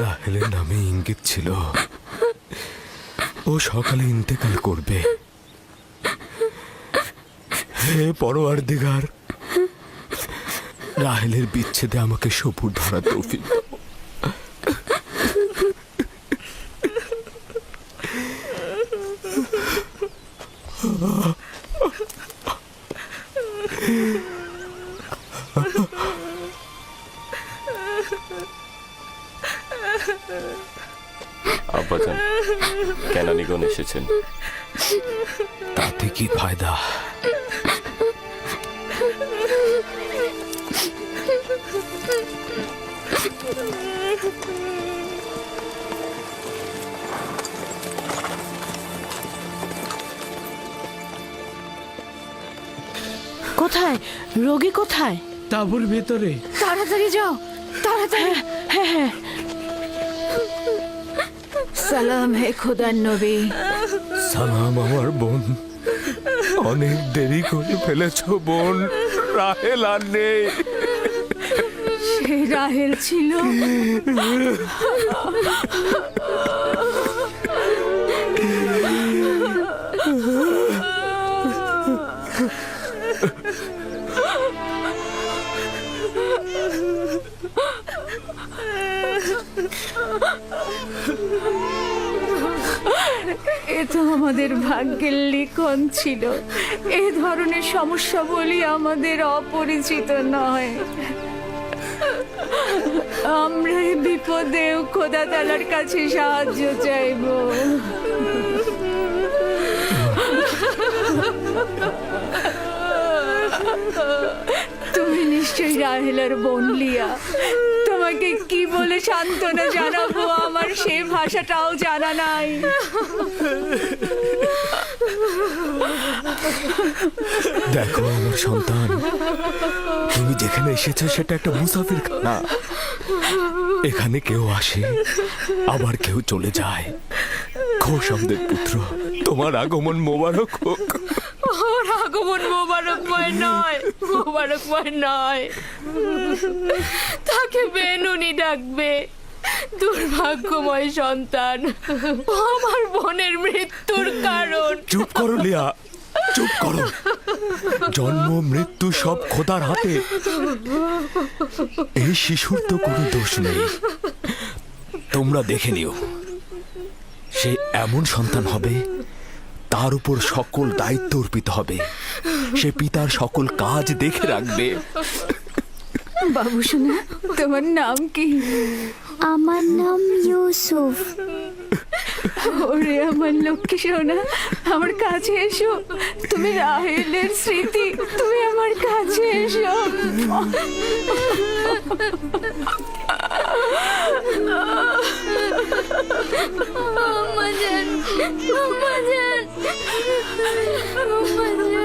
রাহেলের নামে ইঙ্গিত ছিল ও সকালে ইন্তেকাল করবে। হে পরওয়ারদিগার, রাহেলের বিচ্ছেদে আমাকে সবুর ধরা তৌফিক দাও। আব্বাজান, কেনানিগণ এসেছেন। তাতে কি ফায়দা? কোথায় রোগী? কোথায়? তাঁবুর ভেতরে। তাড়াতাড়ি যাও, তাড়াতাড়ি। হ্যাঁ হ্যাঁ। সালাম হে খোদার নবী। সালাম আমার বোন। অনেক দেরি করে ফেলেছ বোন, রাহেল আর নেই। সে রাহেল ছিল। এ তো আমাদের ভাগ্যের লিখন ছিল। এ ধরনের সমস্যা বলি আমাদের অপরিচিত নয়। আমরা এই বিপদেও খোদা তাআলার কাছে সাহায্য চাইব। তুমি নিশ্চয়ই রাহেলার বোন লিয়া। তোমাকে কি বলে সান্ত্বনা জানাবো, আমার সে ভাষাটাও জানা নাই। দেখো আমার সন্তান, তুমি যেখানে এসেছো সেটা একটা মুসাফির খানা। এখানে কেউ আসে আবার কেউ চলে যায়। খোশামদের পুত্র, তোমার আগমন মোবারক হোক। ওর আগমন মোবারকময় নয়, মোবারকময় নয়। তাকে বেনুনি ডাকবে। দুর্ভাগ্যময় সন্তান, আমার বোনের মৃত্যুর কারণ। চুপ করো লিয়া, চুপ করো। জন্ম মৃত্যু সব খোদার হাতে। এই শিশুর তো কোনো দোষ নেই। তোমরা দেখে নিও, সে এমন সন্তান হবে তার উপর সকল দায়িত্ব অর্পিত হবে। সে পিতার সকল কাজ দেখে রাখবে। বাবু শোনা, তোমার নাম কি? আমার নাম ইউসুফ। ওরে আমার লক্ষ্মী সোনা, আমার কাছে এসো। তুমি রাহেলের স্মৃতি, তুমি আমার কাছে এসো। Amazon, Amazon, Amazon.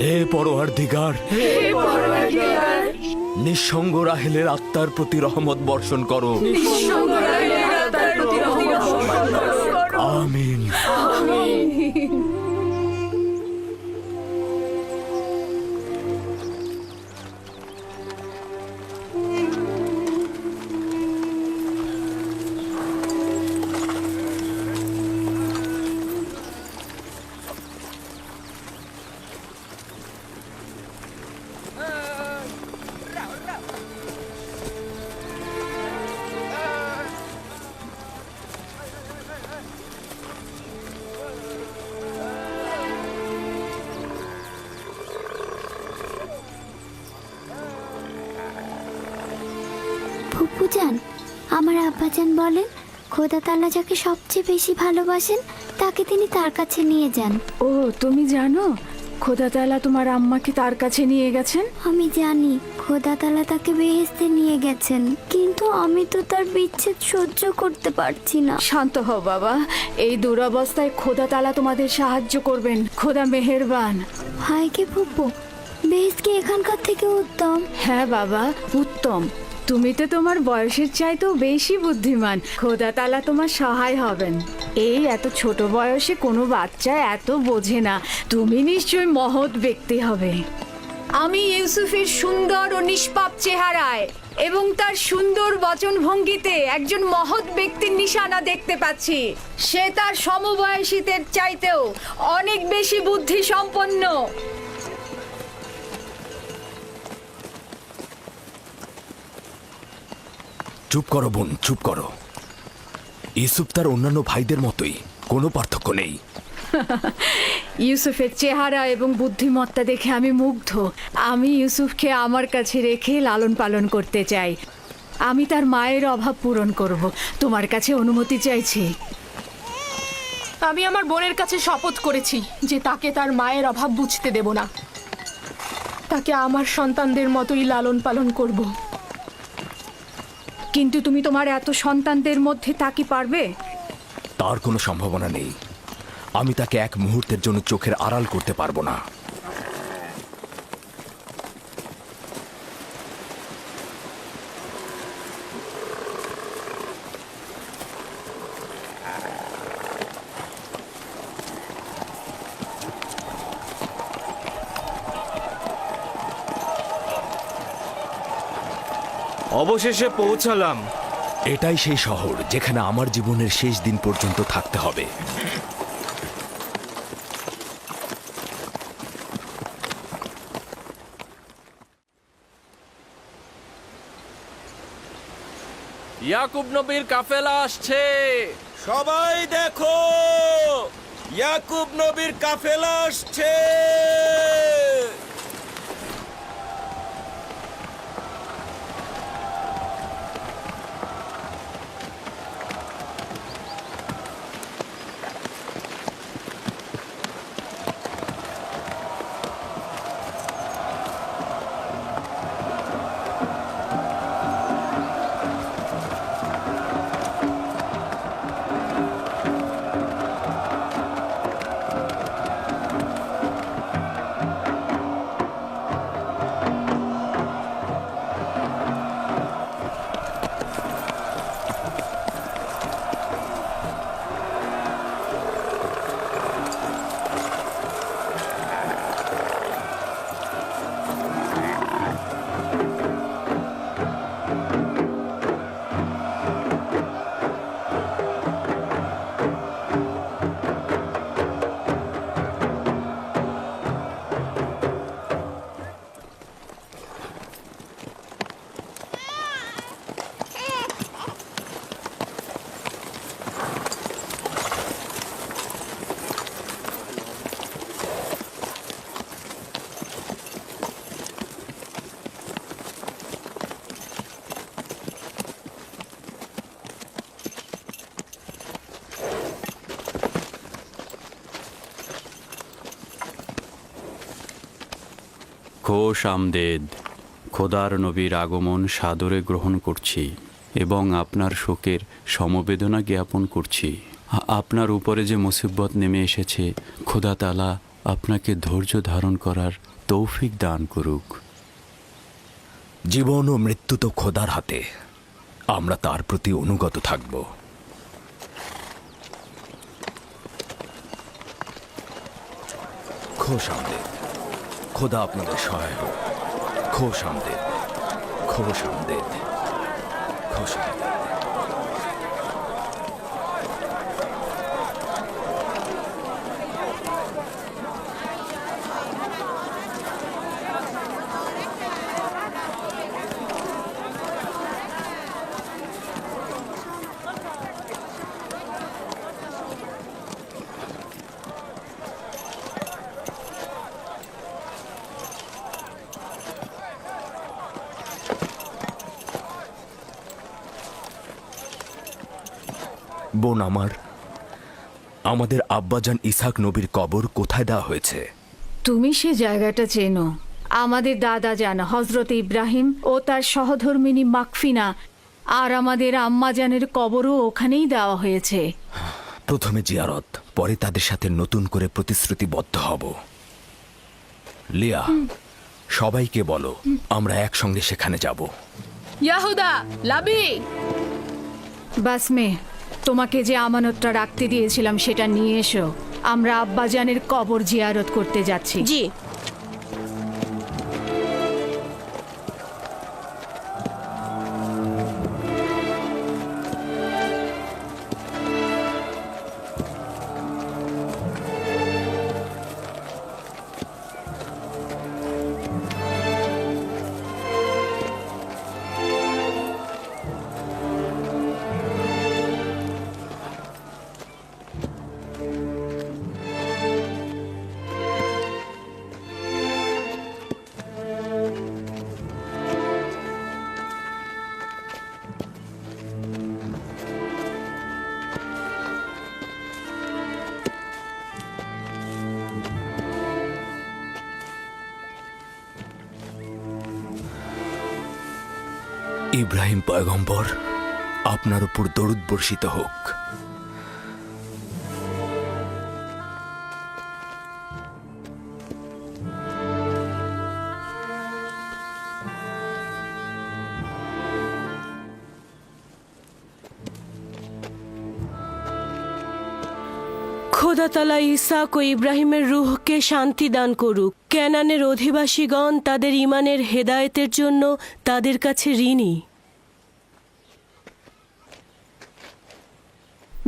হে পরওয়ারদিগার, নিঃসঙ্গ রাহেলের আত্মার প্রতি রহমত বর্ষণ করো। আমিন। ফুপুজান, আমার আব্বাজান বলেন খোদা তাআলা যাকে সবচেয়ে বেশি ভালোবাসেন তাকে তিনি তার কাছে নিয়ে যান। ও, তুমি জানো খোদা তাআলা তোমার আম্মাকে তার কাছে নিয়ে গেছেন? আমি জানি খোদা তাআলা তাকে বেহেশতে নিয়ে গেছেন, কিন্তু আমি তো তার বিচ্ছেদ সহ্য করতে পারছি না। শান্ত হও বাবা, এই দুরবস্থায় খোদা তাআলা তোমাদের সাহায্য করবেন। খোদা মেহেরবান। হায় কে ফুপু, বেহেশত কি এখানকার থেকে উত্তম? হ্যাঁ বাবা, উত্তম। তুমি তো তোমার বয়সের চাইতেও বেশি বুদ্ধিমান। খোদা তাআলা তোমার সহায় হবেন। এই এত ছোট বয়সে কোনো বাচ্চা এত বোঝে না। তুমি নিশ্চয়ই মহৎ ব্যক্তি হবে। আমি ইউসুফের সুন্দর ও নিষ্পাপ চেহারায় এবং তার সুন্দর বচনভঙ্গিতে একজন মহৎ ব্যক্তির নিশানা দেখতে পাচ্ছি। সে তার সমবয়সীদের চাইতেও অনেক বেশি বুদ্ধি সম্পন্ন। চুপ করো বোন, চুপ করো। ইউসুফ তার অন্যান্য ভাইদের মতোই, কোনো পার্থক্য নেই। ইউসুফের চেহারা এবং বুদ্ধিমত্তা দেখে আমি মুগ্ধ। আমি ইউসুফকে আমার কাছে রেখে লালন পালন করতে চাই। আমি তার মায়ের অভাব পূরণ করব। তোমার কাছে অনুমতি চাইছি। আমি আমার বোনের কাছে শপথ করেছি যে তাকে তার মায়ের অভাব বুঝতে দেব না। তাকে আমার সন্তানদের মতোই লালন পালন করব। কিন্তু তুমি তোমার এত সন্তানদের মধ্যে তা কি পারবে? তার কোনো সম্ভাবনা নেই। আমি তাকে এক মুহূর্তের জন্য চোখের আড়াল করতে পারবো না। অবশেষে পৌঁছালাম। এটাই সেই শহর যেখানে আমার জীবনের শেষ দিন পর্যন্ত থাকতে হবে। ইয়াকুব নবীর কাফেলা আসছে। সবাই দেখো, ইয়াকুব নবীর কাফেলা আসছে। খোশ আমদেদ। খোদার নবীর আগমন সাদরে গ্রহণ করছি এবং আপনার শোকের সমবেদনা জ্ঞাপন করছি। আপনার উপরে যে মুসিবত নেমে এসেছে, খোদা তাআলা আপনাকে ধৈর্য ধারণ করার তৌফিক দান করুক। জীবন ও মৃত্যু তো খোদার হাতে, আমরা তার প্রতি অনুগত থাকব। খোশ আমদেদ। খোদা আপনাদের সহায় হোক। খোশ আমদেদ, খোশ আমদেদ, খোশ আমদেদ। বোন আমার, আমাদের আব্বাজান ইসাক নবীর কবর কোথায় দেওয়া হয়েছে? তুমি সে জায়গাটা চেনো। আমাদের দাদা জান হজরত ইব্রাহিম ও তার সহধর্মিনী মাকফিনা আর আমাদের আম্মাজানের কবরও ওখানেই দেওয়া হয়েছে। প্রথমে জিয়ারত, পরে তাদের সাথে নতুন করে প্রতিশ্রুতিবদ্ধ হব। লিয়া, সবাইকে বলো আমরা একসঙ্গে সেখানে যাব। ইয়াহুদা, লাবি, বাসমে, তোমাকে যে আমানতটা রাখতে দিয়েছিলাম সেটা নিয়ে এসো। আমরা আব্বাজানের কবর জিয়ারত করতে যাচ্ছি। জি। ইব্রাহিম পয়গম্বর, আপনার উপর দরুদ বর্ষিত হোক। খোদা তাআলা ইসাক ও ইব্রাহিমের রূহকে শান্তি দান করুক। কেনানের অধিবাসীগণ তাদের ঈমানের হেদায়েতের জন্য তাদের কাছে ঋণী।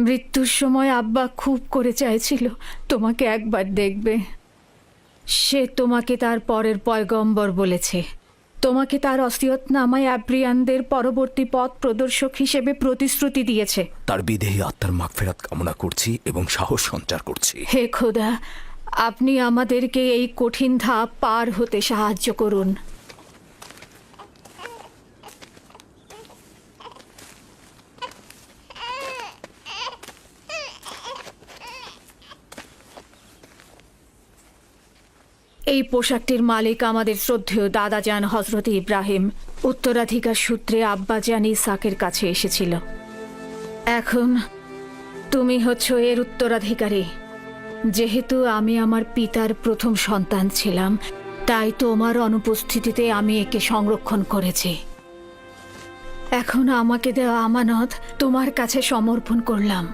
মৃত্যুর সময় আব্বা খুব করে চাইছিল তোমাকে একবার দেখবে। সে তোমাকে তার পরের পয়গম্বর বলেছে। তোমাকে তার ওসিয়তনামায় আব্রিয়ানদের পরবর্তী পথ প্রদর্শক হিসেবে প্রতিশ্রুতি দিয়েছে। তার বিদেহী আত্মার মাগফিরাত কামনা করছি এবং সাহস সঞ্চার করছি। হে খোদা, আপনি আমাদেরকে এই কঠিন ধাপ পার হতে সাহায্য করুন। এই পোশাকটির মালিক আমাদের শ্রদ্ধেয় দাদাজান হজরত ইব্রাহিম উত্তরাধিকার সূত্রে আব্বাজান ইসাকের কাছে এসেছিল। এখন তুমি হচ্ছ এর উত্তরাধিকারী। যেহেতু আমি আমার পিতার প্রথম সন্তান ছিলাম, তাই তোমার অনুপস্থিতিতে আমি একে সংরক্ষণ করেছি। এখন আমাকে দেওয়া আমানত তোমার কাছে সমর্পণ করলাম।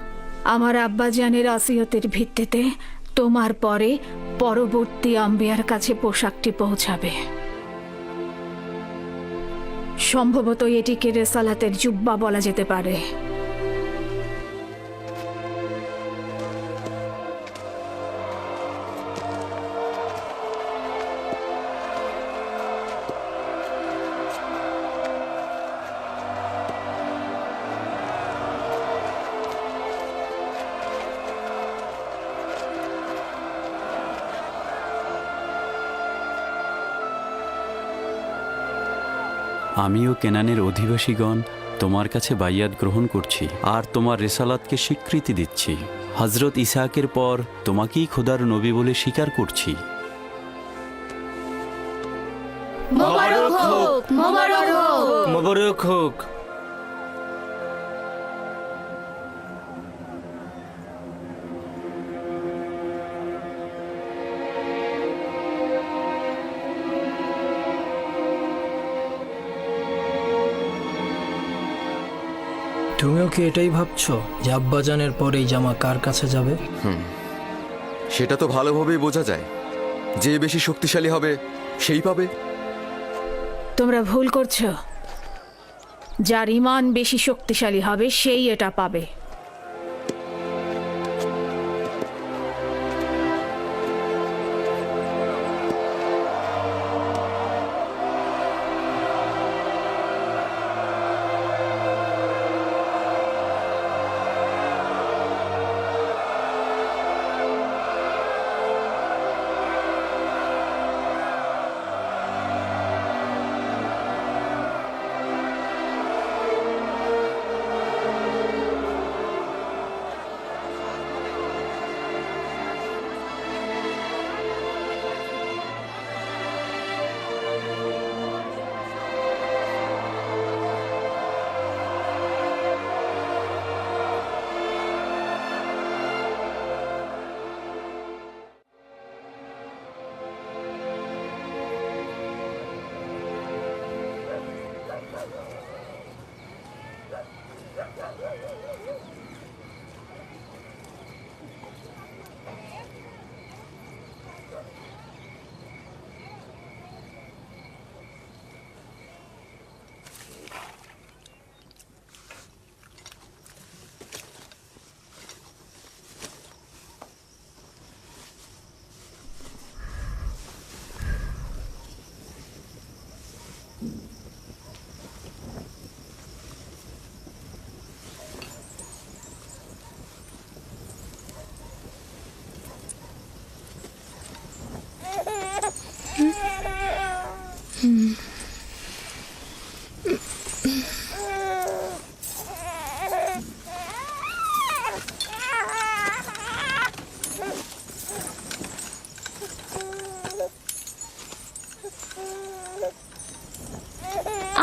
আমার আব্বাজানের ওসিয়তের ভিত্তিতে তোমার পরে পরবর্তী আম্বিয়ার কাছে পোশাকটি পৌঁছাবে। সম্ভবত এটিকে রেসালাতের জুব্বা বলা যেতে পারে। আমিও কেনানের অধিবাসীগণ তোমার কাছে বাইয়াত গ্রহণ করছি আর তোমার রেসালাতকে স্বীকৃতি দিচ্ছি। হজরত ইসাকের পর তোমাকেই খোদার নবী বলে স্বীকার করছি। মোবারক হোক, মোবারক হোক। মোবারক হোক। তুমিও কি এটাই ভাবছো যে আব্বাজানের পর এই জামা কার কাছে যাবে? সেটা তো ভালোভাবেই বোঝা যায়। যে বেশি শক্তিশালী হবে সেই পাবে। তোমরা ভুল করছো। যার ঈমান বেশি শক্তিশালী হবে সেই এটা পাবে।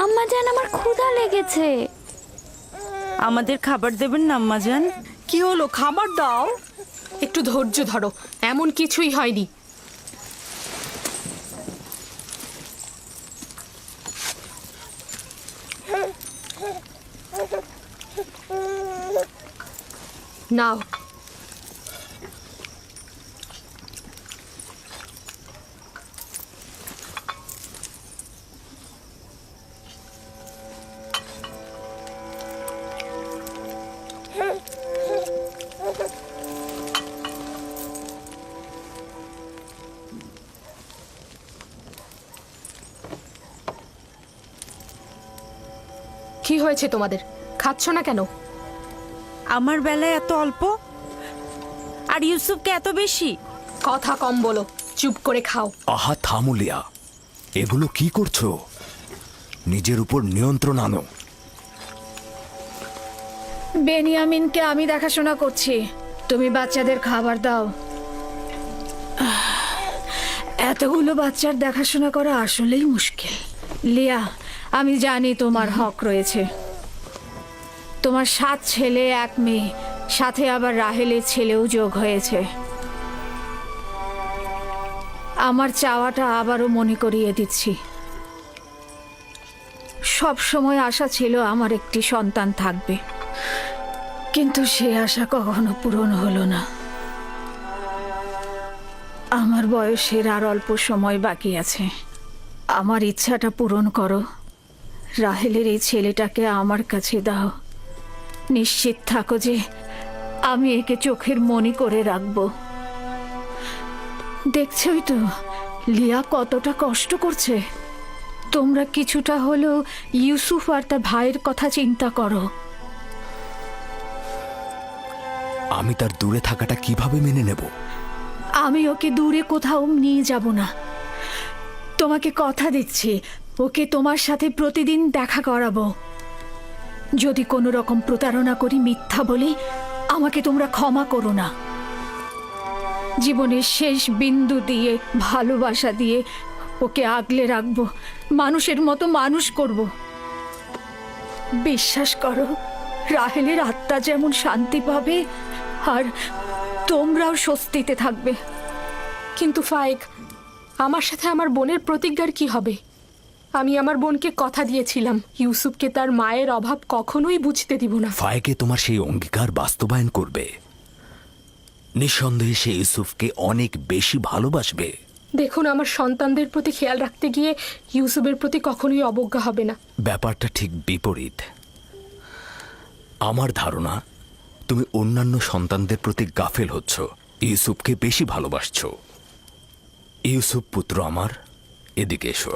আম্মা জান, আমার ক্ষুধা লেগেছে। আমাদের খাবার দেবেন না আম্মাজান? কি হলো, খাবার দাও। একটু ধৈর্য ধরো, এমন কিছুই হয়নি। নাও। কি হয়েছে তোমাদের? খাচ্ছ না কেন? আমার বেলায় এত অল্প আর ইউসুফকে এত বেশি। কথা কম বলো, চুপ করে খাও। আহা থামো লিয়া, এগুলো কি করছো? নিজের উপর নিয়ন্ত্রণ আনো। বেনিয়ামিনকে আমি দেখাশোনা করছি, তুমি বাচ্চাদের খাবার দাও। এতগুলো বাচ্চার দেখাশোনা করা আসলেই মুশকিল। লিয়া, আমি জানি তোমার হক রয়েছে। তোমার 7 ছেলে 1 মেয়ে, সাথে আবার রাহেলের ছেলেও যোগ হয়েছে। আমার চাওয়াটা আবারও মনে করিয়ে দিচ্ছি। সব সময় আশা ছিল আমার একটি সন্তান থাকবে, কিন্তু সে আশা কখনো পূরণ হলো না। আমার বয়সের আর অল্প সময় বাকি আছে। আমার ইচ্ছাটা পূরণ করো। রাহেলের এই ছেলেটাকে আমার কাছে দাও। নিশ্চিত থাকো যে আমি একে চোখের মনি করে রাখবো। দেখছই তো লিয়া কতটা কষ্ট করছে। তোমরা কিছুটা হলেও ইউসুফ আর তার ভাইয়ের কথা চিন্তা করো। আমি তার দূরে থাকাটা কিভাবে মেনে নেব? আমি ওকে দূরে কোথাও নিয়ে যাব না। তোমাকে কথা দিচ্ছি, ওকে তোমার সাথে প্রতিদিন দেখা করাবো। যদি কোনো রকম প্রতারণা করি, মিথ্যা বলি, আমাকে তোমরা ক্ষমা করো না। জীবনের শেষ বিন্দু দিয়ে, ভালোবাসা দিয়ে ওকে আগলে রাখবো, মানুষের মতো মানুষ করব। বিশ্বাস করো, রাহেলের আত্মা যেমন শান্তি পাবে আর তোমরাও স্বস্তিতে থাকবে। কিন্তু ফায়েক, আমার সাথে আমার বোনের প্রতিজ্ঞার কি হবে? আমি আমার বোনকে কথা দিয়েছিলাম ইউসুফকে তার মায়ের অভাব কখনোই বুঝতে দিব না। ফায়েকে তোমার সেই অঙ্গীকার বাস্তবায়ন করবে। নিঃসন্দেহে সে ইউসুফকে অনেক বেশি ভালোবাসবে। দেখুন, আমার সন্তানদের প্রতি খেয়াল রাখতে গিয়ে ইউসুফের প্রতি কখনোই অবজ্ঞা হবে না। ব্যাপারটা ঠিক বিপরীত। আমার ধারণা তুমি অন্যান্য সন্তানদের প্রতি গাফেল হচ্ছ, ইউসুফকে বেশি ভালোবাসছো। ইউসুফ পুত্র আমার, এদিকে এসো।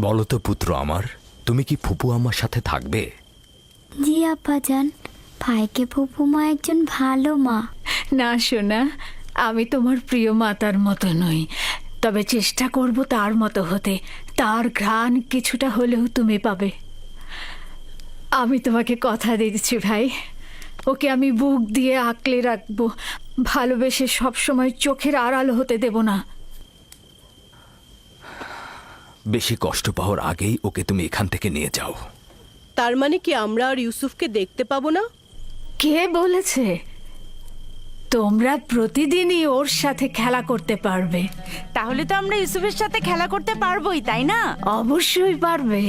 বলো তো পুত্র আমার, তুমি কি ফুপু আমার সাথে থাকবে? জি আব্বাজান, ভাইকে ফুপু মা একজন ভালো মা। না সোনা, আমি তোমার প্রিয় মাতার মতো নই, তবে চেষ্টা করব তার মতো হতে। তার ঘ্রাণ কিছুটা হলেও তুমি পাবে। আমি তোমাকে কথা দিচ্ছি ভাই, ওকে আমি বুক দিয়ে আঁকলে রাখবো, ভালোবেসে সবসময় চোখের আড়াল হতে দেব না। বেশি কষ্ট পাওয়ার আগেই ওকে তুমি এখান থেকে নিয়ে যাও। তার মানে কি আমরা আর ইউসুফকে দেখতে পাবো না? কে বলেছে? তোমরা প্রতিদিনই ওর সাথে খেলা করতে পারবে। তাহলে তো আমরা ইউসুফের সাথে খেলা করতে পারবোই, তাই না? অবশ্যই পারবে।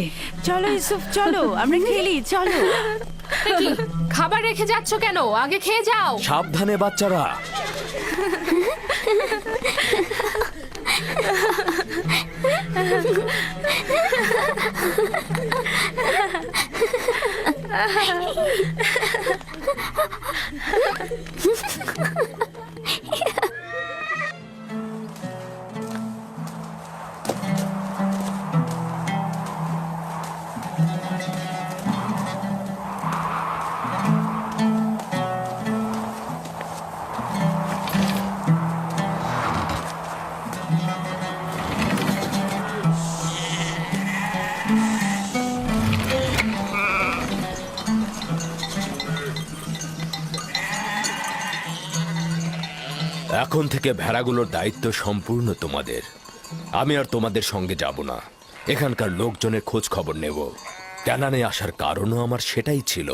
চলো ইউসুফ, চলো আমরা খেলি, চলো। এ কি, খাবার রেখে যাচ্ছ কেন? আগে খেয়ে যাও। সাবধানে বাচ্চারা। এখন থেকে ভেড়াগুলোর দায়িত্ব সম্পূর্ণ তোমাদের। আমি আর তোমাদের সঙ্গে যাব না, এখানকার লোকজনের খোঁজ খবর নেব। ক্যানানে আসার কারণও আমার সেটাই ছিল।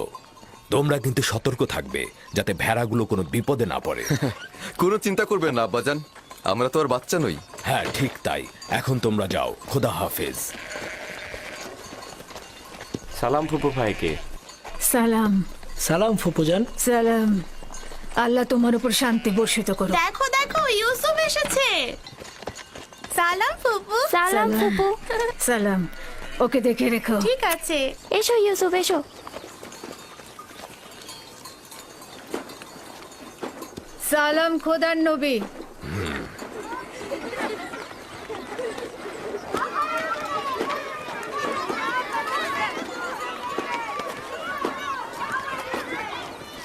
তোমরা কিন্তু সতর্ক থাকবে যাতে ভেড়াগুলো কোনো বিপদে না পড়ে। কোনো চিন্তা করবেন না আব্বাজান, আমরা তো আর বাচ্চা নই। হ্যাঁ ঠিক তাই। এখন তোমরা যাও, খোদা হাফেজ। সালাম ফুপু ভাইকে। সালাম। সালাম ফুপুজান। সালাম। আল্লাহ তোমার উপর শান্তি বর্ষিত করো। দেখো দেখো, ইউসুফ এসেছে। সালাম ফুপু। সালাম ফুপু। সালাম। ওকে দেখে রেখো। ঠিক আছে। এসো ইউসুফ, এসো। সালাম খোদার নবী।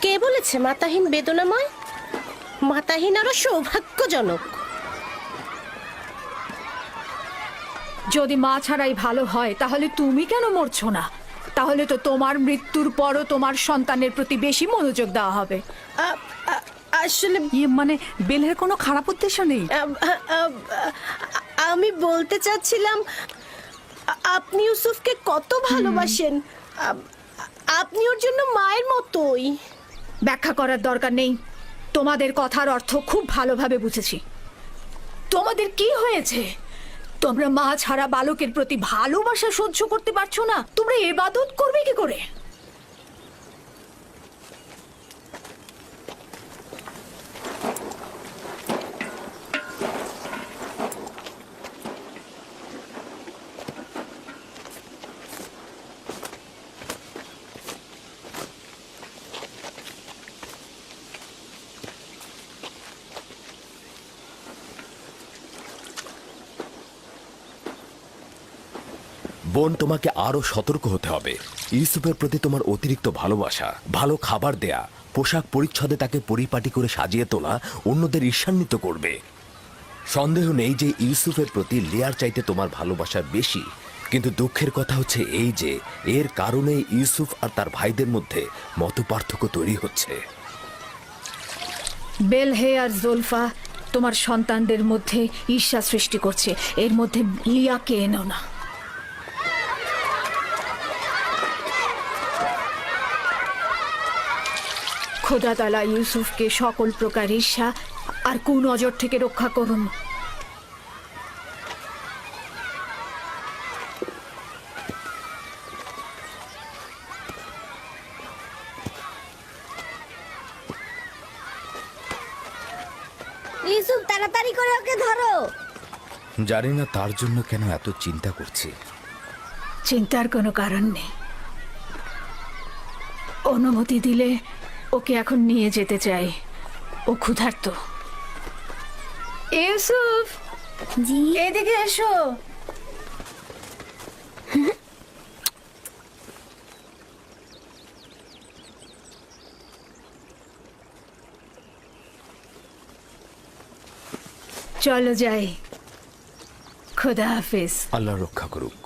কে বলেছে মাতাহীন বেদনাময়? মাতাহীন আরো সৌভাগ্যজনক। যদি মা ছাড়াই ভালো হয় তাহলে তুমি কেন মরছো না? তাহলে তো তোমার মৃত্যুর পরও তোমার সন্তানের প্রতি বেশি মনোযোগ দেওয়া হবে। আসলে মানে বেলের কোনো খারাপ উদ্দেশ্য নেই। আমি বলতে চাচ্ছিলাম, আপনি ইউসুফকে কত ভালোবাসেন। আপনি ওর জন্য মায়ের মতোই। ব্যাখ্যা করার দরকার নেই। তোমাদের কথার অর্থ খুব ভালোভাবে বুঝেছি। তোমাদের কি হয়েছে? তোমরা মা ছাড়া বালকের প্রতি ভালোবাসা সহ্য করতে পারছো না? তোমরা ইবাদত করবে কি করে? বোন, তোমাকে আরো সতর্ক হতে হবে। ইউসুফের প্রতি তোমার অতিরিক্ত ভালোবাসা, ভালো খাবার দেয়া, পোশাক পরিচ্ছদে তাকে পরিপাটি করে সাজিয়ে তোলা অন্যদের ঈর্ষান্বিত করবে। সন্দেহ নেই যে ইউসুফের প্রতি লিয়ার চাইতে তোমার ভালোবাসা বেশি। কিন্তু দুঃখের কথা হচ্ছে এই যে এর কারণে ইউসুফ আর তার ভাইদের মধ্যে মতপার্থক্য তৈরি হচ্ছে। বেলহে আর জোলফা তোমার সন্তানদের মধ্যে ঈর্ষা সৃষ্টি করছে। এর মধ্যে লিয়াকে এনো না। খোদা তাআলা ইউসুফকে সকল প্রকার ঈর্ষা আর কুনজর থেকে রক্ষা করুন। ইউসুফ, তাড়াতাড়ি করে ওকে ধরো। জানি না তার জন্য কেন এত চিন্তা করছি। চিন্তার কোনো কারণ নেই। অনুমতি দিলে ওকে এখন নিয়ে যেতে চাই। ও ক্ষুধার্ত। ইউসুফ, জি। এদিকে এসো। চলো যাই। খোদা হাফেজ। আল্লাহ রক্ষা করুক।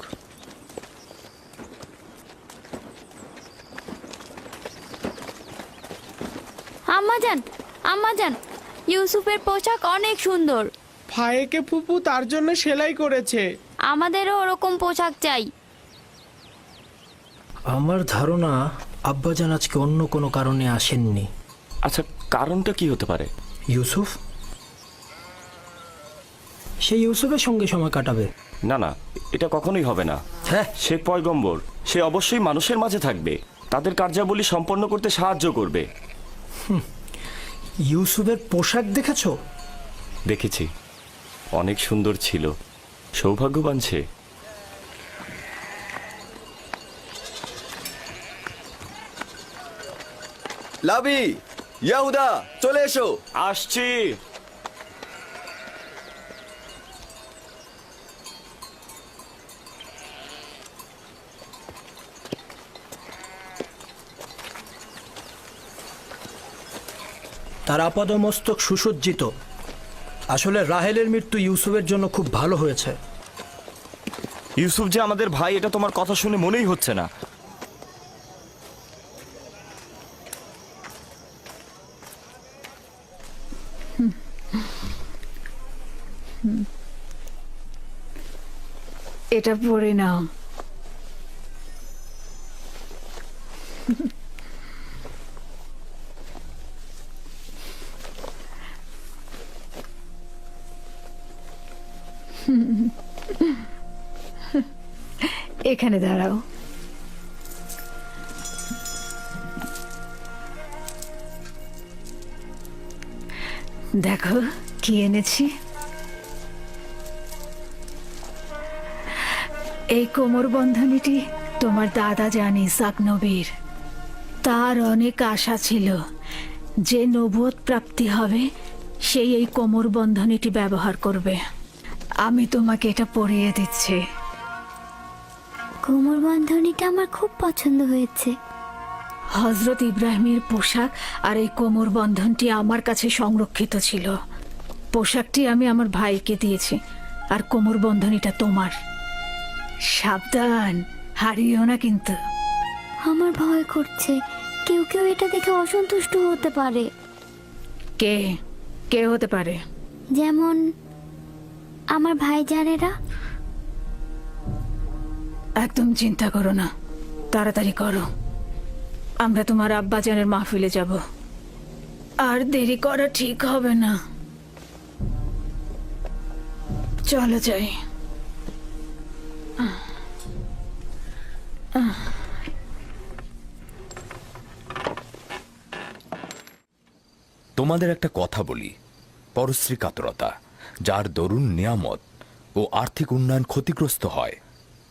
আম্মাজান, আম্মাজান, ইউসুফের পোশাক অনেক সুন্দর। ভাইকে ফুপু তার জন্য সেলাই করেছে। আমাদেরও ওরকম পোশাক চাই। আমার ধারণা আব্বাজান আজকে অন্য কোনো কারণে আসেননি। আচ্ছা, কারণটা কি হতে পারে? ইউসুফ? সে ইউসুফের সঙ্গে সময় কাটাবে। না না, এটা কখনোই হবে না। হ্যাঁ, সে পয়গম্বর, সে অবশ্যই মানুষের মাঝে থাকবে, তাদের কার্যাবলী সম্পন্ন করতে সাহায্য করবে। ইউসুফের পোশাক দেখেছো? দেখেছি, অনেক সুন্দর ছিল। সৌভাগ্যবান সে। লাবি, ইয়াহুদা, চলে এসো। আসছি। তার আপাদমস্তক সুসজ্জিত। আসলে রাহেলের মৃত্যু ইউসুফের জন্য খুব ভালো হয়েছে। ইউসুফ যে আমাদের ভাই, এটা তোমার কথা শুনে মনেই হচ্ছে না। এটা পড়ে নাও। এখানে দাঁড়াও। দেখো কি এনেছি। এই কোমর বন্ধনীটি তোমার দাদা জান ইসাক নবীর। তার অনেক আশা ছিল যে নবুয়ত প্রাপ্তি হবে সেই এই কোমর বন্ধনীটি ব্যবহার করবে। আমি তোমাকে এটা পরিয়ে দিচ্ছি। কোমর বন্ধনীটা আমার খুব পছন্দ হয়েছে। হজরত ইব্রাহিমের পোশাক আর এই কোমর বন্ধনটি আমার কাছে সংরক্ষিত ছিল। পোশাকটি আমি আমার ভাইকে দিয়েছি, আর কোমর বন্ধনীটা তোমার। সাবধান, হারিও না কিন্তু। আমার ভয় করছে, কেউ কেউ এটা দেখে অসন্তুষ্ট হতে পারে। কে কে হতে পারে? যেমন আমার ভাইজানেরা। একদম চিন্তা করো না, তাড়াতাড়ি করো। আমরা তোমার আব্বাজানের মাহফিলে যাব, আর দেরি করা ঠিক হবে না। চলো যাই। তোমাদের একটা কথা বলি, পরশ্রী কাতরতা, যার দরুন নিয়ামত ও আর্থিক উন্নয়ন ক্ষতিগ্রস্ত হয়,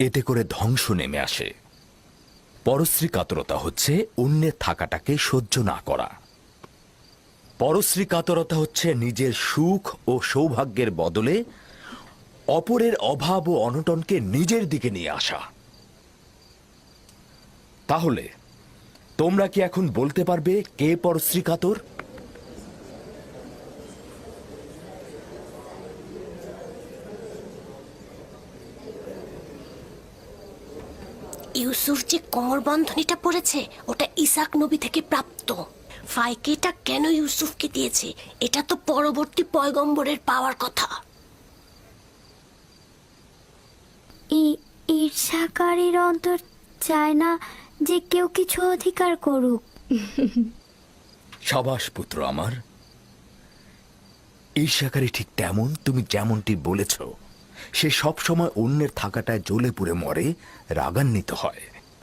এতে করে ধ্বংস নেমে আসে। পরশ্রী কাতরতা হচ্ছে অন্যের থাকাটাকে সহ্য না করা। পরশ্রী কাতরতা হচ্ছে নিজের সুখ ও সৌভাগ্যের বদলে অপরের অভাব ও অনটনকে নিজের দিকে নিয়ে আসা। তাহলে তোমরা কি এখন বলতে পারবে কে পরশ্রী কাতর? ইউসুফ যে কোমর বন্ধনীটা পড়েছে ওটা ইসাক নবী থেকে প্রাপ্ত। ফাইকে এটা কেন ইউসুফকে দিয়েছে? এটা তো পরবর্তী পয়গম্বরের পাওয়ার কথা। ঈর্ষাকারীর অন্তর চায় না যে কেউ কিছু অধিকার করুক। সাবাস পুত্র আমার। ঈর্ষাকারী ঠিক তেমন, তুমি যেমনটি বলেছ, সে সব সময় অন্যের থাকাটায় জ্বলে পুড়ে মরে, রাগান্বিত হয়।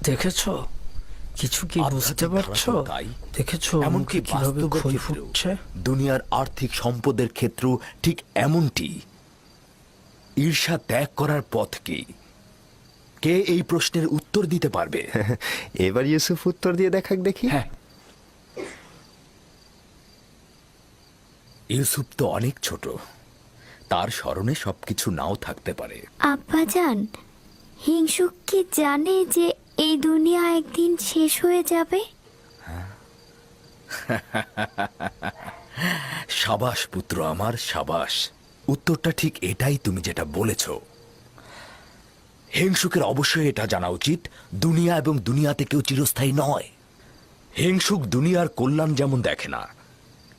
দেখেছো কিছু কি বুঝতে পারছো? দেখেছো এমনকি কিভাবে বাস্তবের ক্ষয় ক্ষেত্রেও, ফুটছে? দুনিয়ার আর্থিক সম্পদের ক্ষেত্রেও ঠিক এমনটি। ঈর্ষা ত্যাগ করার পথ কি? কে এই প্রশ্নের উত্তর দিতে পারবে? এবার ইউসুফ উত্তর দিয়ে দেখাক দেখি। হ্যাঁ, ইউসুফ তো অনেক ছোট, তার স্মরণে সবকিছু নাও থাকতে পারে। আব্বাজান, হিংসুক কি জানে যে এই দুনিয়া একদিন শেষ হয়ে যাবে? সাবাস পুত্র আমার, সাবাস। উত্তরটা ঠিক এটাই, তুমি যেটা বলেছ। হিংসুকের অবশ্যই এটা জানা উচিত, দুনিয়া এবং দুনিয়াতে কেউ চিরস্থায়ী নয়। হিংসুক দুনিয়ার কল্যাণ যেমন দেখে না,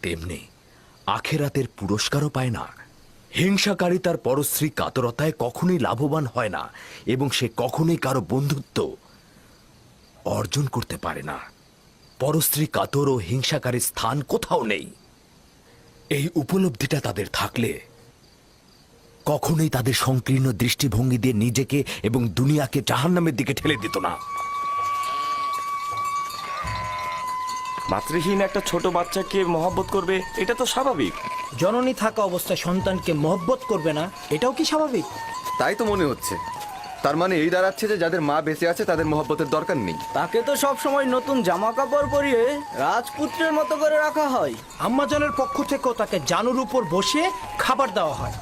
তেমনি আখেরাতের পুরস্কারও পায় না। হিংসাকারী তার পরশ্রী কাতরতায় কখনোই লাভবান হয় না, এবং সে কখনোই কারো বন্ধুত্ব অর্জন করতে পারে না। পরশ্রী কাতর ও হিংসাকারীর স্থান কোথাও নেই। এই উপলব্ধিটা তাদের থাকলে কখনোই তাদের সংকীর্ণ দৃষ্টিভঙ্গি দিয়ে নিজেকে এবং দুনিয়াকে জাহান্নামের দিকে ঠেলে দিত না। মাতৃহীন একটা ছোট বাচ্চাকে মহব্বত করবে, এটা তো স্বাভাবিক। জননী থাকা অবস্থায় সন্তানকে মহব্বত করবে না, এটাও কি স্বাভাবিক? তাই তো মনে হচ্ছে। তার মানে এই দাঁড়াচ্ছে যে যাদের মা বেঁচে আছে তাদের মহব্বতের দরকার নেই। তাকে তো সব সময় নতুন জামা কাপড় পরিয়ে রাজপুত্রের মতো করে রাখা হয়। আম্মাজানের পক্ষ থেকেও তাকে জানুর উপর বসিয়ে খাবার দেওয়া হয়।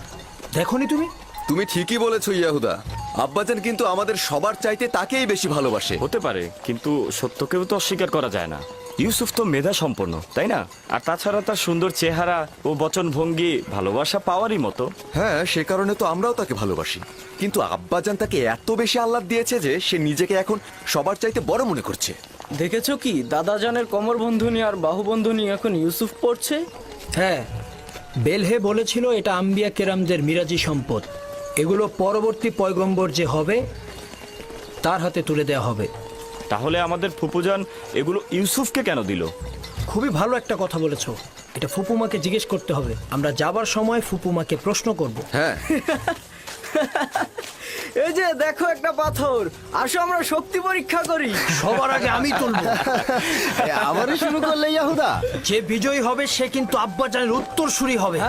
দেখোনি তুমি? তুমি ঠিকই বলেছো ইয়াহুদা। আব্বাজান কিন্তু আমাদের সবার চাইতে তাকেই বেশি ভালোবাসে। হতে পারে, কিন্তু সত্যকেও তো অস্বীকার করা যায় না। ইউসুফ তো মেধা সম্পন্ন, তাই না? আর তাছাড়া তার সুন্দর চেহারা ও বচনভঙ্গি ভালোবাসা পাওয়ারই মতো। হ্যাঁ, সে কারণে তো আমরাও তাকে ভালোবাসি। কিন্তু আব্বাজান তাকে এত বেশি আহ্লাদ দিয়েছে যে সে নিজেকে এখন সবার চাইতে বড় মনে করছে। দেখেছো কি দাদাজানের কোমর বন্ধনী আর বাহু বন্ধনী এখন ইউসুফ পড়ছে? হ্যাঁ, বেলহে বলেছিল এটা আম্বিয়া কেরামদের মিরাজি সম্পদ। এগুলো পরবর্তী পয়গম্বর যে হবে তার হাতে তুলে দেওয়া হবে। তাহলে আমাদের ফুপুজান এগুলো ইউসুফকে কেন দিল? খুবই ভালো একটা কথা বলেছো। এটা ফুপুমাকে জিজ্ঞেস করতে হবে। আমরা যাবার সময় ফুপুমাকে প্রশ্ন করব। হ্যাঁ, এই যে দেখো একটা পাথর, আসো আমরা শক্তি পরীক্ষা করি। সবার আগে আমি তুলব। আবারও শুরু করলে ইয়াহুদা। যে বিজয়ী হবে সে কিন্তু আব্বাজানের উত্তরসূরি হবে।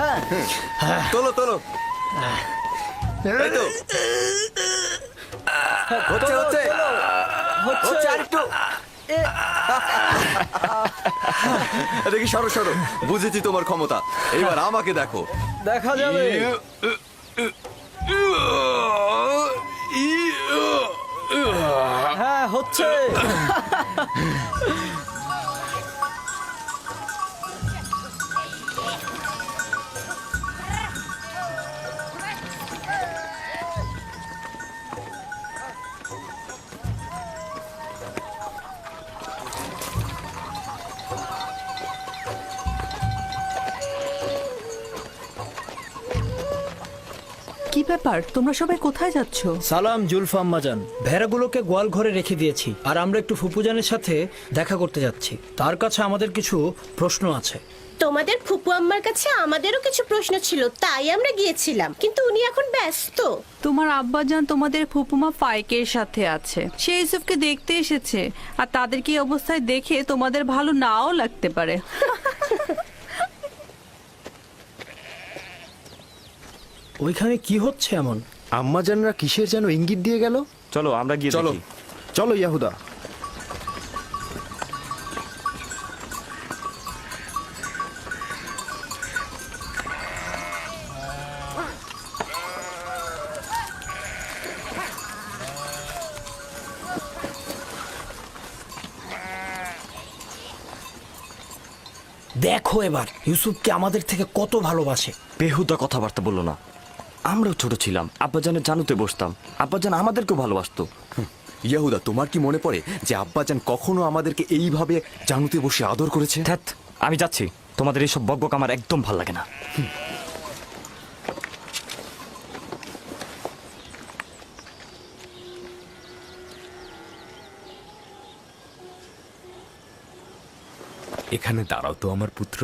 হ্যাঁ, তোলো তোলো। এই তো। হচ্ছে হচ্ছে হচ্ছে আরেকটু। দেখি, সরো সরো। বুঝেছি তোমার ক্ষমতা, এবার আমাকে দেখো। দেখা যাবে। হ্যাঁ, হচ্ছে। কি ব্যাপার, তোমরা সবাই কোথায় যাচ্ছ? সালাম জুলফা আম্মাজান। ভেড়াগুলোকে গোয়াল ঘরে রেখে দিয়েছি, আর আমরা একটু ফুপুজানের সাথে দেখা করতে যাচ্ছি। তার কাছে আমাদের কিছু প্রশ্ন আছে। তোমাদের ফুপু আম্মার কাছে আমাদেরও কিছু প্রশ্ন ছিল, তাই আমরা গিয়েছিলাম, কিন্তু উনি এখন ব্যস্ত। তোমার আব্বাজান তোমাদের ফুপুমা ফাইকের সাথে আছে। সে ইউসুফকে দেখতে এসেছে, আর তাদেরকে এই অবস্থায় দেখে তোমাদের ভালো নাও লাগতে পারে। ওইখানে কি হচ্ছে এমন? আম্মাজানরা কিসের যেন ইঙ্গিত দিয়ে গেল। চলো আমরা গিয়ে চলো। দেখি। চলো ইয়াহুদা। দেখো এবার ইউসুফকে আমাদের থেকে কত ভালোবাসে। বেহুদা কথাবার্তা বললো না। আমরাও ছোট ছিলাম, আব্বাজানের জানুতে বসতাম, আব্বাজান আমাদেরকেও ভালোবাসতো। ইয়াহুদা, তোমার কি মনে পড়ে যে আব্বাজান কখনো আমাদেরকে এইভাবে জানুতে বসে আদর করেছে? ধ্যাৎ, আমি যাচ্ছি। তোমাদের এইসব বকবক আমার একদম ভাল লাগে না। এখানে দাঁড়াও তো আমার পুত্র।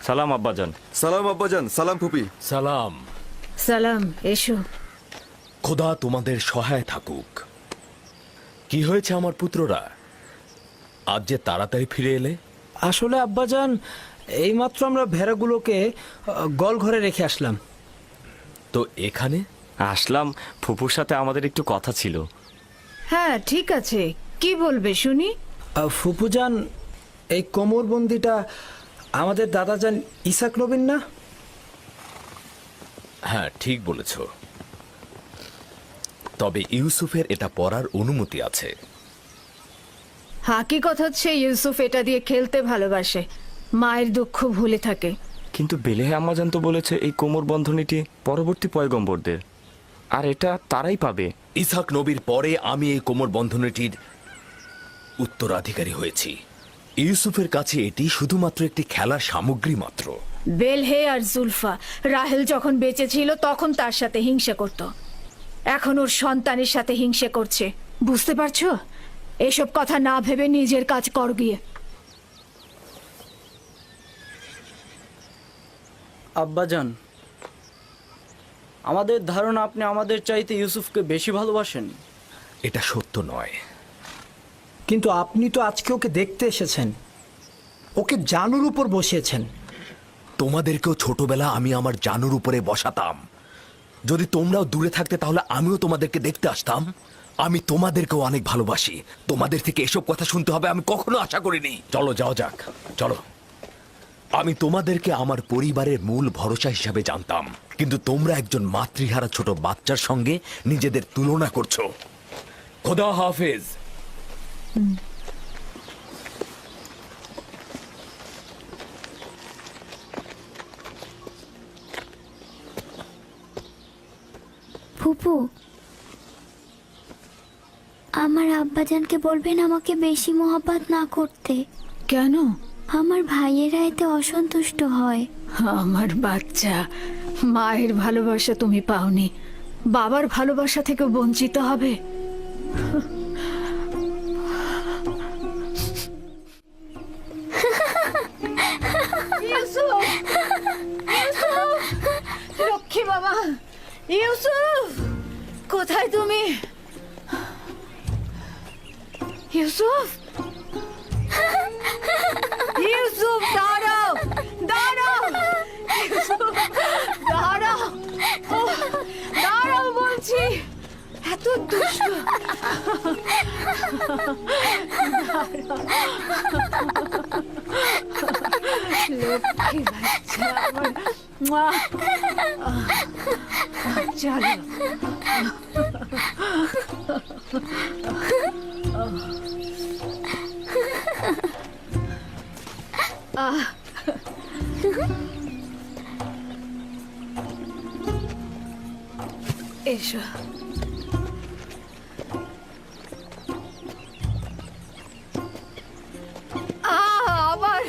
সালাম আব্বাজান। সালাম আব্বাজান। সালাম ফুপি। সালাম। সালাম, এসো। খোদা তোমাদের সহায় থাকুক। কি হয়েছে আমার পুত্ররা, আজ যে তাড়াতাড়ি ফিরে এলে? আসলে আব্বাজান, এইমাত্র আমরা ভেড়াগুলোকে গোয়াল ঘরে রেখে আসলাম। তো এখানে আসলাম, ফুপুর সাথে আমাদের একটু কথা ছিল। হ্যাঁ, ঠিক আছে, কি বলবে শুনি। ফুপুজান, এই কোমরবন্দিটা আমাদের দাদাজান ইসাক নবীন না? হ্যাঁ, ঠিক বলেছ। তবে ইউসুফের এটা পরার অনুমতি আছে। হাকিকত হচ্ছে ইউসুফ এটা দিয়ে খেলতে ভালোবাসে, মায়ের দুঃখ ভুলে থাকে। কিন্তু বেলেহে আম্মাজান তো বলেছে এই কোমর বন্ধনীটি পরবর্তী পয়গম্বরদের, আর এটা তারাই পাবে। ইসাক নবীর পরে আমি এই কোমর বন্ধনীটির উত্তরাধিকারী হয়েছি। ইউসুফের কাছে এটি শুধুমাত্র একটি খেলার সামগ্রী মাত্র। বেলহে আর জুলফা রাহেল যখন বেঁচে ছিল তখন তার সাথে হিংসা করত, এখন ওর সন্তানের সাথে হিংসা করছে। বুঝতে পারছো? এসব কথা না ভেবে নিজের কাজ কর গিয়ে। আব্বাজান, আমাদের ধারণা আপনি আমাদের চাইতে ইউসুফকে বেশি ভালোবাসেন। এটা সত্য নয়। কিন্তু আপনি তো আজকে ওকে দেখতে এসেছেন, ওকে জানুর উপর বসিয়েছেন। তোমাদেরকেও ছোটবেলা আমি আমার জানুর উপরে বসাতাম। যদি তোমরাও দূরে থাকতে তাহলে আমিও তোমাদেরকে দেখতে আসতাম। আমি তোমাদেরকেও অনেক ভালোবাসি। তোমাদের থেকে এসব কথা শুনতে হবে আমি কখনো আশা করিনি। চলো যাও যাক, চলো। আমি তোমাদেরকে আমার পরিবারের মূল ভরসা হিসাবে জানতাম, কিন্তু তোমরা একজন মাতৃহারা ছোট বাচ্চার সঙ্গে নিজেদের তুলনা করছো। খোদা হাফেজ। ফুপু, আমার আব্বাজানকে বলবেন আমাকে বেশি মহব্বত না করতে। কেন? আমার ভাইয়েরা এতে অসন্তুষ্ট হয়। আমার বাচ্চা, মায়ের ভালোবাসা তুমি পাওনি, বাবার ভালোবাসা থেকে বঞ্চিত হবে। লক্ষ্মী বাবা, ইউসুফ কোথায় তুমি? ইউসুফ, ইউসুফ দাঁড়াও, দাঁড়াও, ইউসুফ দাঁড়াও, দাঁড়াও বলছি। এত দুষ্ট। লক্ষ্মী বাচ্চা আমার। চলো। এসো। আবার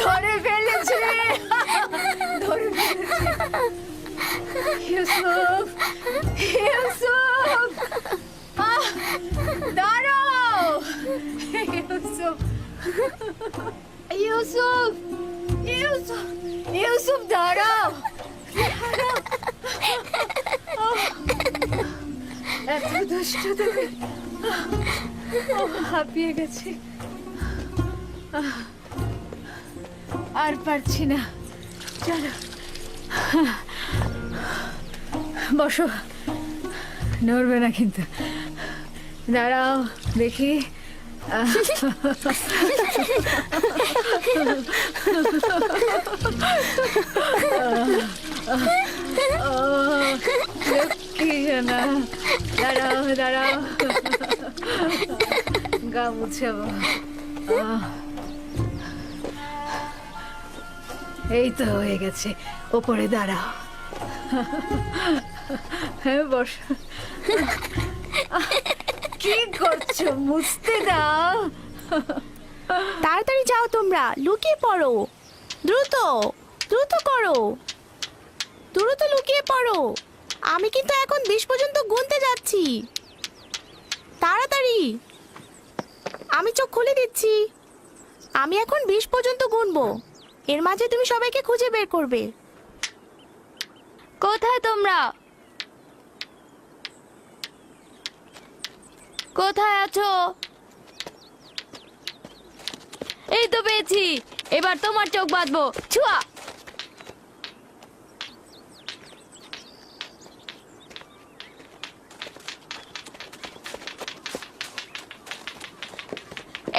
ধরে ফেলেছে, ধরে ফেলেছে। ইউসুফ, ইউসুফ দাঁড়াও, ইউসুফ, ইউসুফ, ইউসুফ, ইউসুফ দাঁড়াও, এত দুষ্ট তুমি। হাঁপিয়ে গেছি, আর পারছি না। চলো বসো, নড়বে না কিন্তু। দাঁড়াও দেখি। লক্ষ্মী জানা, দাঁড়াও দাঁড়াও, গা মুছাবো। এই তো হয়ে গেছে, ওপরে দাঁড়াও। হ্যাঁ বস। কি করছো? মুছতে দাও। তাড়াতাড়ি যাও, তোমরা লুকিয়ে পড়ো, দ্রুত দ্রুত করো, দ্রুত লুকিয়ে পড়ো। আমি কিন্তু এখন 20 পর্যন্ত গুনতে যাচ্ছি। তাড়াতাড়ি, আমি চোখ খুলে দিচ্ছি। আমি এখন 20 পর্যন্ত গুনবো, এর মাঝে তুমি সবাইকে খুঁজে বের করবে। কোথায় তোমরা? কোথায় আছো? এই তো পেয়েছি, এবার তোমার চোখ বাঁধবো। ছুয়া।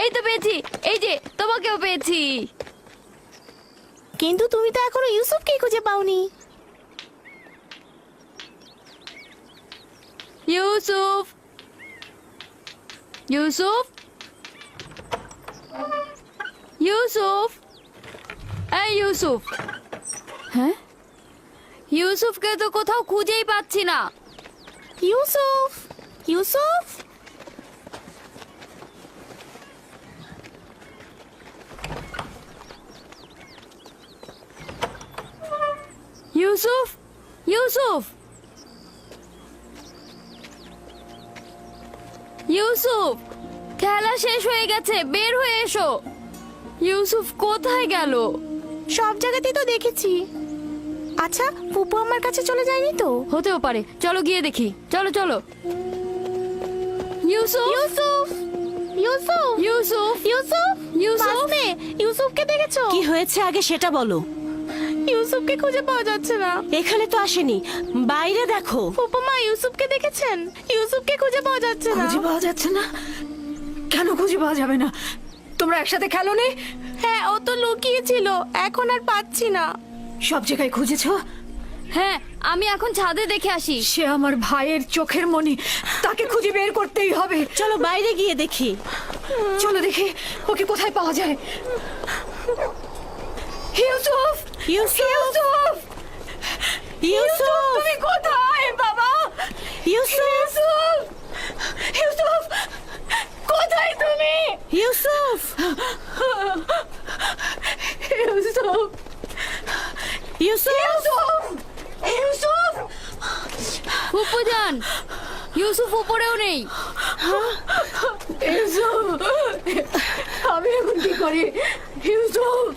এই তো পেয়েছি, এই যে তোমাকেও পেয়েছি। কিন্তু তুমি তো এখনো ইউসুফকে খুঁজে পাওনি। ইউসুফ, ইউসুফ, ইউসুফ, এই ইউসুফ। হ্যাঁ, ইউসুফকে তো কোথাও খুঁজেই পাচ্ছি না। ইউসুফ, ইউসুফ, ইউসুফ, ইউসুফ, ইউসুফ, খেলা শেষ হয়ে গেছে, বের হয়ে এসো। ইউসুফ কোথায় গেল? সব জায়গাতেই তো দেখেছি। আচ্ছা, ফুপু আমার কাছে চলে যায়নি তো? হতেও পারে, চলো গিয়ে দেখি। চলো চলো। ইউসুফ, ইউসুফ, ইউসুফ, ইউসুফ, ইউসুফ, ইউসুফ, ইউসুফকে দেখেছো? কি হয়েছে আগে সেটা বলো। ইউসুফকে খুঁজে পাওয়া যাচ্ছে না। এখানে তো আসেনি, বাইরে দেখো। ফুপু মা ইউসুফকে দেখেছেন? ইউসুফকে খুঁজে পাওয়া যাচ্ছে না। খুঁজে পাওয়া যাচ্ছে না? কেন খুঁজে পাওয়া যাবে না? তোমরা একসাথে খেলো নি? হ্যাঁ, ও তো লুকিয়েছিল, এখন আর পাচ্ছি না। সব জায়গায় খুঁজেছো? হ্যাঁ, আমি এখন ছাদে দেখে আসি। সে আমার ভাইয়ের চোখের মনি, তাকে খুঁজে বের করতেই হবে। চলো বাইরে গিয়ে দেখি। চলো দেখি ওকে কোথায় পাওয়া যায়। ইউসুফ, ইউসুফ, ইউসুফ, ইউসুফ, তুমি কোথায় বাবা? ইউসুফ, ইউসুফ, কোথায় তুমি? ইউসুফ, ইউসুফ, ইউসুফ, ইউসুফ, ফুপু যান, ইউসুফ উপরেও নেই। ইউসুফ, আমি এখন কি করি? ইউসুফ,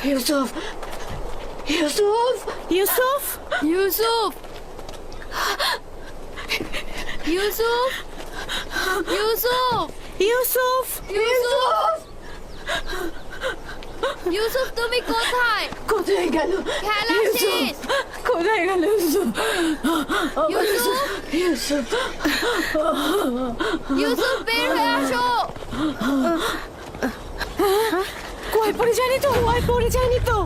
ইউসুফ, ইউসুফ, ইউসুফ, ইউসুফ, ইউসুফ, ইউসুফ, ইউসুফ, ইউসুফ, ইউসুফ, তুমি কোথায়? কোথায় গেল? খেলা শেষ। কোথায় গেল ইউসুফ? ইউসুফ, ইউসুফ, ইউসুফ, বের হয়ে আসো। কই পড়ে যায়নি তো? পড়ে যায়নি তো?